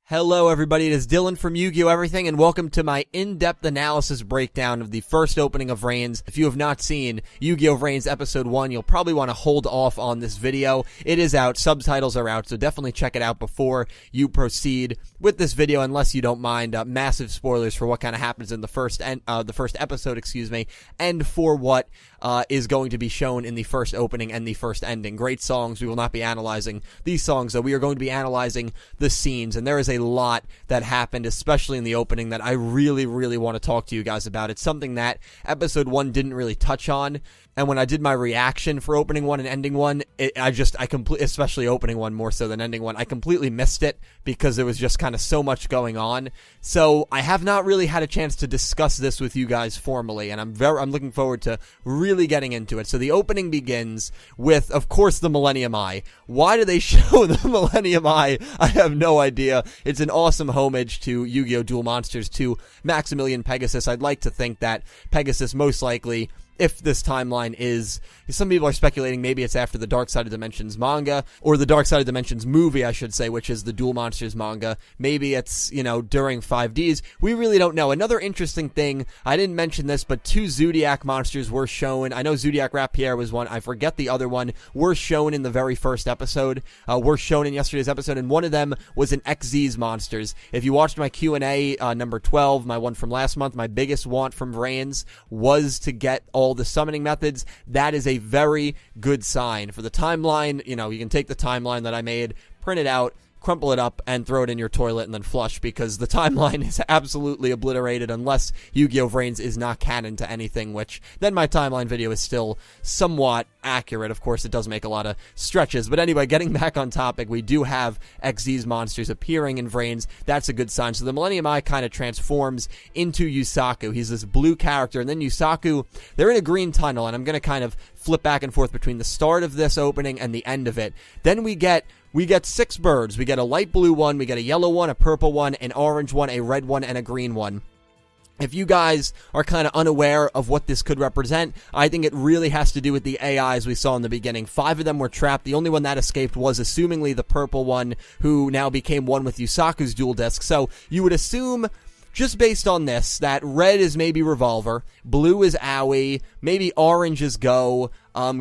Hello everybody, it is Dylan from Yugioh Everything, and welcome to my in-depth analysis breakdown of the first opening of Reigns. If you have not seen Yugioh VRains Episode 1, you'll probably want to hold off on this video. It is out, subtitles are out, so definitely check it out before you proceed with this video, unless you don't mind massive spoilers for what kind of happens in the first episode, and for what is going to be shown in the first opening and the first ending. Great songs. We will not be analyzing these songs, though. We are going to be analyzing the scenes, and there is a lot that happened, especially in the opening, that I really want to talk to you guys about. It's something that Episode 1 didn't really touch on, and when I did my reaction for opening 1 and ending 1, especially opening 1 more so than ending 1, I completely missed it because there was just kind of so much going on. So I have not really had a chance to discuss this with you guys formally, and I'm looking forward to really getting into it. So the opening begins with, of course, the Millennium Eye. Why do they show the Millennium Eye? I have no idea. It's an awesome homage to Yu-Gi-Oh! Duel Monsters to Maximilian Pegasus. I'd like to think that Pegasus most likely, if this timeline is, some people are speculating maybe it's after the Dark Side of Dimensions manga, or the Dark Side of Dimensions movie, I should say, which is the Duel Monsters manga. Maybe it's, during 5Ds. We really don't know. Another interesting thing, I didn't mention this, but 2 Zodiac monsters were shown. I know Zodiac Rapierre was one. I forget the other one. Were shown in the very first episode. Were shown in yesterday's episode, and one of them was an XZ's monsters. If you watched my Q&A, number 12, my one from last month, my biggest want from Reigns was to get all the summoning methods. That is a very good sign for the timeline. You can take the timeline that I made, print it out, crumple it up, and throw it in your toilet and then flush, because the timeline is absolutely obliterated unless Yugioh VRains is not canon to anything, which then my timeline video is still somewhat accurate. Of course, it does make a lot of stretches. But anyway, getting back on topic, we do have XZ's monsters appearing in VRains. That's a good sign. So the Millennium Eye kind of transforms into Yusaku. He's this blue character, and then Yusaku, they're in a green tunnel, and I'm going to kind of flip back and forth between the start of this opening and the end of it. Then we get 6 birds. We get a light blue one, we get a yellow one, a purple one, an orange one, a red one, and a green one. If you guys are kind of unaware of what this could represent, I think it really has to do with the AIs we saw in the beginning. 5 of them were trapped. The only one that escaped was assumingly the purple one, who now became one with Yusaku's dual disc. So you would assume, just based on this, that red is maybe Revolver, blue is Aoi, maybe orange is Go,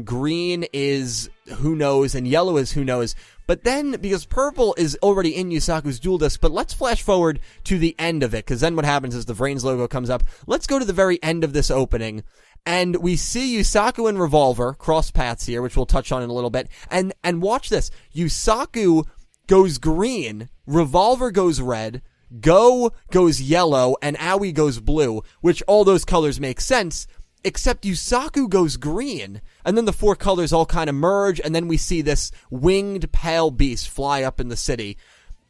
green is who knows, and yellow is who knows. But then, because purple is already in Yusaku's dual disc, but let's flash forward to the end of it, because then what happens is the VRains logo comes up. Let's go to the very end of this opening, and we see Yusaku and Revolver cross paths here, which we'll touch on in a little bit, and watch this. Yusaku goes green, Revolver goes red, Go goes yellow, and Aoi goes blue, which all those colors make sense, except Yusaku goes green, and then the 4 colors all kind of merge, and then we see this winged pale beast fly up in the city.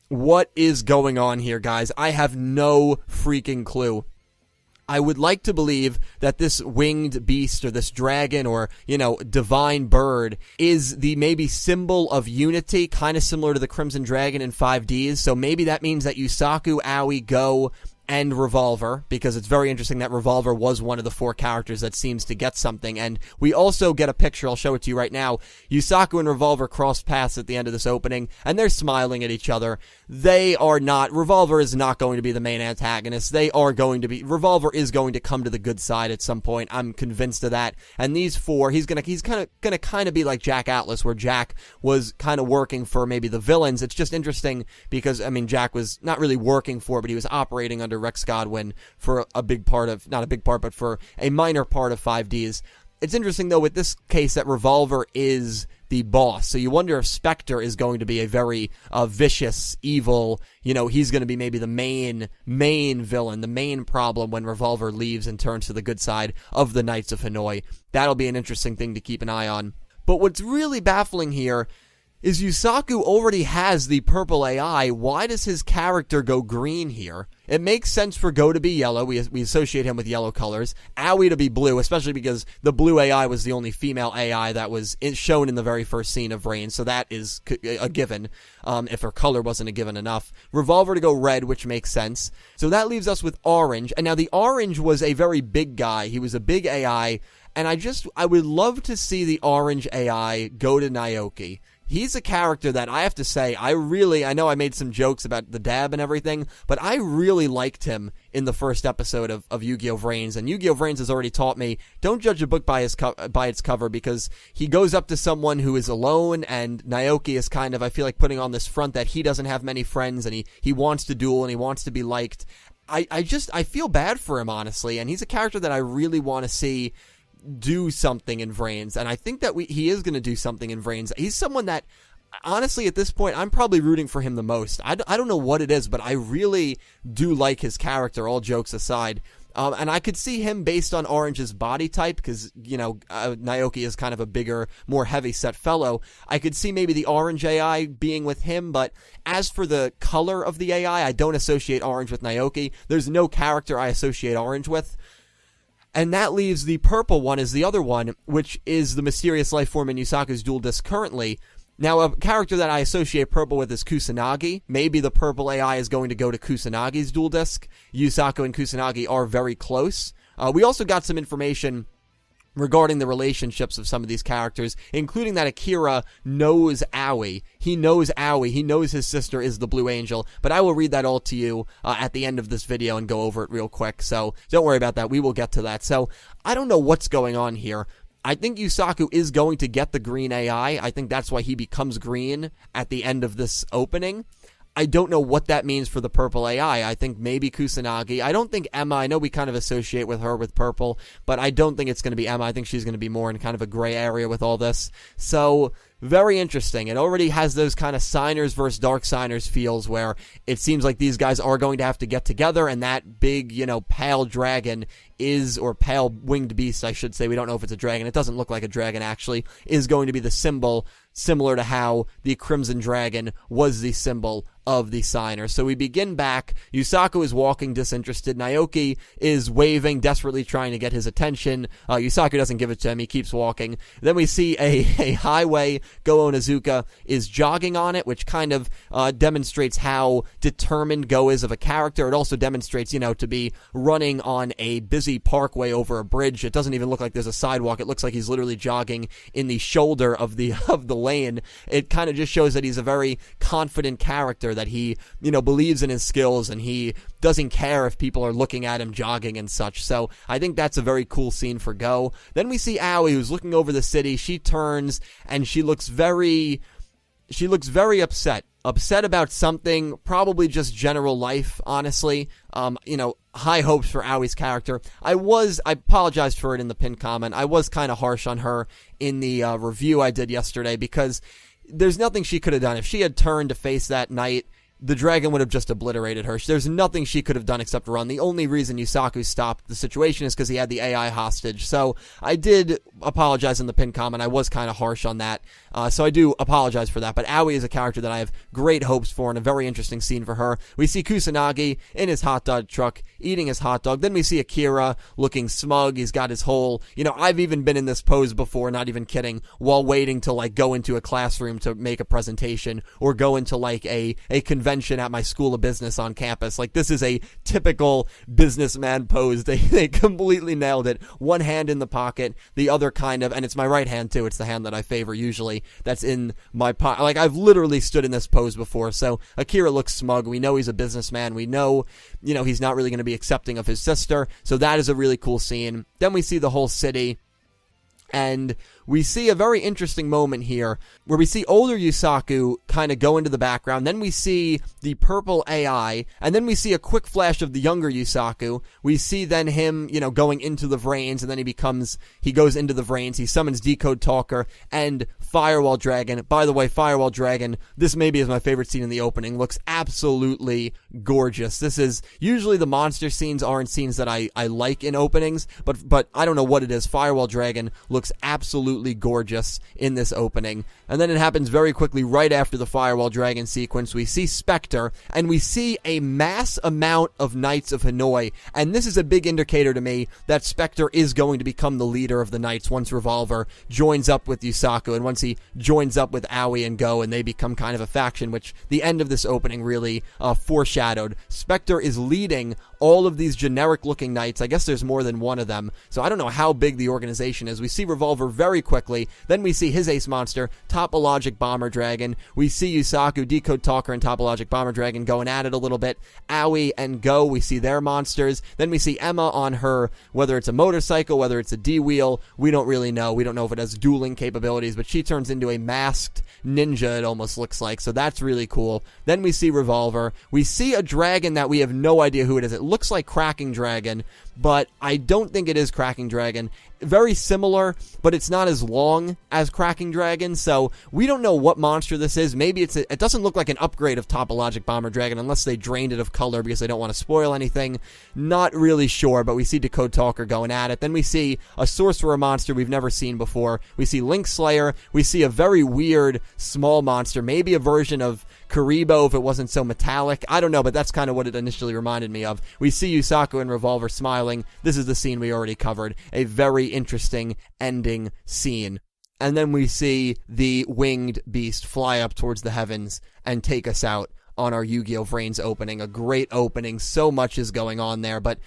What is going on here, guys? I have no freaking clue. I would like to believe that this winged beast, or this dragon, or, divine bird, is the maybe symbol of unity, kind of similar to the Crimson Dragon in 5Ds, so maybe that means that Yusaku, Aoi, Go, and Revolver, because it's very interesting that Revolver was one of the 4 characters that seems to get something. And we also get a picture, I'll show it to you right now. Yusaku and Revolver cross paths at the end of this opening, and they're smiling at each other. Revolver is not going to be the main antagonist. Revolver is going to come to the good side at some point. I'm convinced of that. And these 4, he's gonna kind of be like Jack Atlas, where Jack was kind of working for maybe the villains. It's just interesting because, Jack was not really working for, but he was operating under Rex Godwin for but for a minor part of 5Ds. It's interesting, though, with this case that Revolver is the boss. So you wonder if Spectre is going to be a very vicious, evil, he's going to be maybe the main villain, the main problem when Revolver leaves and turns to the good side of the Knights of Hanoi. That'll be an interesting thing to keep an eye on. But what's really baffling here is Yusaku already has the purple AI. Why does his character go green here? It makes sense for Go to be yellow. We associate him with yellow colors. Aoi to be blue, especially because the blue AI was the only female AI that was shown in the very first scene of Reigns, so that is a given, if her color wasn't a given enough. Revolver to go red, which makes sense. So that leaves us with orange, and now the orange was a very big guy. He was a big AI, and I would love to see the orange AI go to Naoki. he's a character that I have to say, I know I made some jokes about the dab and everything, but I really liked him in the first episode of Yugioh VRains. And Yugioh VRains has already taught me, don't judge a book by its cover, because he goes up to someone who is alone, and Naoki is kind of, I feel like, putting on this front that he doesn't have many friends, and he wants to duel, and he wants to be liked. I feel bad for him, honestly, and he's a character that I really want to see do something in VRains, and I think that he is going to do something in VRains. He's someone that, honestly, at this point, I'm probably rooting for him the most. I don't know what it is, but I really do like his character, all jokes aside. And I could see him based on Orange's body type, because, Naoki is kind of a bigger, more heavy-set fellow. I could see maybe the Orange AI being with him, but as for the color of the AI, I don't associate Orange with Naoki. There's no character I associate Orange with. And that leaves the purple one as the other one, which is the mysterious life form in Yusaku's dual disc currently. Now, a character that I associate purple with is Kusanagi. Maybe the purple AI is going to go to Kusanagi's dual disc. Yusaku and Kusanagi are very close. We also got some information regarding the relationships of some of these characters, including that Akira knows Aoi. He knows Aoi. He knows his sister is the Blue Angel, but I will read that all to you at the end of this video and go over it real quick, so don't worry about that. We will get to that. So, I don't know what's going on here. I think Yusaku is going to get the green AI. I think that's why he becomes green at the end of this opening. I don't know what that means for the purple AI. I think maybe Kusanagi. I don't think Emma. I know we kind of associate with her with purple, but I don't think it's going to be Emma. I think she's going to be more in kind of a gray area with all this. So, very interesting. It already has those kind of Signers versus Dark Signers feels where it seems like these guys are going to have to get together, and that big, pale dragon is, or pale winged beast, I should say. We don't know if it's a dragon. It doesn't look like a dragon, actually, is going to be the symbol, similar to how the Crimson Dragon was the symbol of the Signer. So we begin back. Yusaku is walking disinterested. Naoki is waving, desperately trying to get his attention. Yusaku doesn't give it to him. He keeps walking. Then we see a highway. Go Onizuka is jogging on it, which kind of demonstrates how determined Go is of a character. It also demonstrates, to be running on a busy parkway over a bridge. It doesn't even look like there's a sidewalk. It looks like he's literally jogging in the shoulder of the lane. It kind of just shows that he's a very confident character, that he, believes in his skills, and he doesn't care if people are looking at him jogging and such. So I think that's a very cool scene for Go. Then we see Aoi, who's looking over the city. She turns and she looks very upset about something, probably just general life, honestly. High hopes for Aoi's character. I apologized for it in the pinned comment. I was kind of harsh on her in the review I did yesterday, because there's nothing she could have done. If she had turned to face that knight, the dragon would have just obliterated her. There's nothing she could have done except run. The only reason Yusaku stopped the situation is because he had the AI hostage. So I did apologize in the pinned comment. I was kind of harsh on that. So I do apologize for that. But Aoi is a character that I have great hopes for, and a very interesting scene for her. We see Kusanagi in his hot dog truck eating his hot dog. Then we see Akira looking smug. He's got his whole, I've even been in this pose before, not even kidding, while waiting to go into a classroom to make a presentation, or go into a convention at my school of business on campus. This is a typical businessman pose. They completely nailed it. One hand in the pocket, the other kind of, and it's my right hand too. It's the hand that I favor usually. That's in my pocket. I've literally stood in this pose before. So Akira looks smug. We know he's a businessman. We know, he's not really going to be accepting of his sister. So that is a really cool scene. Then we see the whole city. And we see a very interesting moment here where we see older Yusaku kind of go into the background. Then we see the purple AI, and then we see a quick flash of the younger Yusaku. We see then him, going into the VRains, and then he goes into the VRains. He summons Decode Talker and Firewall Dragon. By the way, Firewall Dragon, this maybe is my favorite scene in the opening. Looks absolutely gorgeous. This is, usually the monster scenes aren't scenes that I like in openings, but I don't know what it is. Firewall Dragon looks absolutely gorgeous in this opening. And then it happens very quickly right after the Firewall Dragon sequence. We see Spectre, and we see a mass amount of Knights of Hanoi. And this is a big indicator to me that Spectre is going to become the leader of the Knights once Revolver joins up with Yusaku, and once he joins up with Aoi and Go, and they become kind of a faction, which the end of this opening really foreshadowed. Spectre is leading all of these generic-looking Knights. I guess there's more than one of them, so I don't know how big the organization is. We see Revolver very quickly. Then we see his ace monster, Topologic Bomber Dragon. We see Yusaku, Decode Talker, and Topologic Bomber Dragon going at it a little bit. Aoi and Go, we see their monsters. Then we see Emma on her, whether it's a motorcycle, whether it's a D-wheel, we don't really know. We don't know if it has dueling capabilities, but she turns into a masked ninja, it almost looks like, so that's really cool. Then we see Revolver. We see a dragon that we have no idea who it is. It looks like Cracking Dragon, but I don't think it is Cracking Dragon. Very similar, but it's not as long as Cracking Dragon, so we don't know what monster this is. Maybe it doesn't look like an upgrade of Topologic Bomber Dragon unless they drained it of color because they don't want to spoil anything. Not really sure, but we see Decode Talker going at it. Then we see a Sorcerer monster we've never seen before. We see Link Slayer. We see a very weird small monster, maybe a version of Karibo if it wasn't so metallic. I don't know, but that's kind of what it initially reminded me of. We see Yusaku and Revolver smiling. This is the scene we already covered. A very interesting ending scene. And then we see the winged beast fly up towards the heavens and take us out on our Yugioh VRains opening. A great opening. So much is going on there, but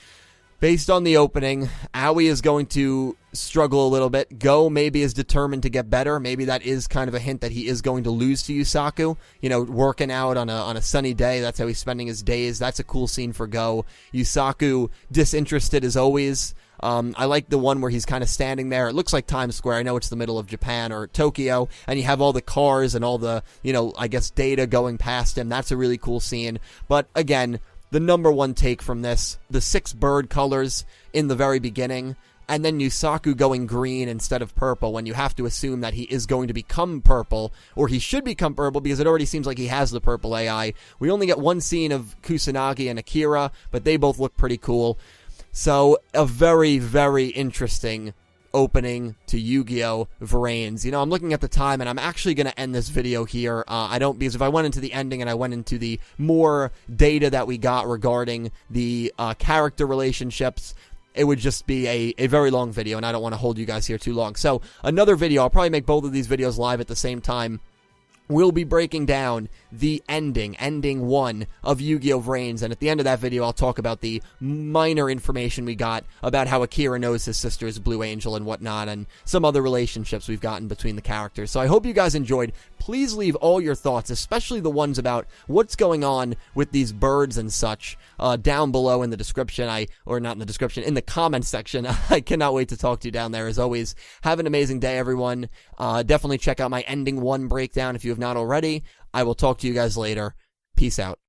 based on the opening, Aoi is going to struggle a little bit. Go maybe is determined to get better. Maybe that is kind of a hint that he is going to lose to Yusaku. You know, working out on a sunny day. That's how he's spending his days. That's a cool scene for Go. Yusaku, disinterested as always. I like the one where he's kind of standing there. It looks like Times Square. I know it's the middle of Japan or Tokyo, and you have all the cars and all the, you know, I guess data going past him. That's a really cool scene. But again, the number one take from this, the 6 bird colors in the very beginning, and then Yusaku going green instead of purple when you have to assume that he is going to become purple, or he should become purple because it already seems like he has the purple AI. We only get one scene of Kusanagi and Akira, but they both look pretty cool. So, a very, very interesting opening to Yugioh VRains. You know, I'm looking at the time, and I'm actually going to end this video here. Because if I went into the ending and I went into the more data that we got regarding the character relationships, it would just be a very long video, and I don't want to hold you guys here too long. So, another video, I'll probably make both of these videos live at the same time. We'll be breaking down the ending 1 of Yugioh VRains, and at the end of that video, I'll talk about the minor information we got about how Akira knows his sister is Blue Angel and whatnot, and some other relationships we've gotten between the characters. So I hope you guys enjoyed. Please leave all your thoughts, especially the ones about what's going on with these birds and such, down below in the description, in the comments section. I cannot wait to talk to you down there. As always, have an amazing day, everyone. Definitely check out my ending 1 breakdown if you have not already. I will talk to you guys later. Peace out.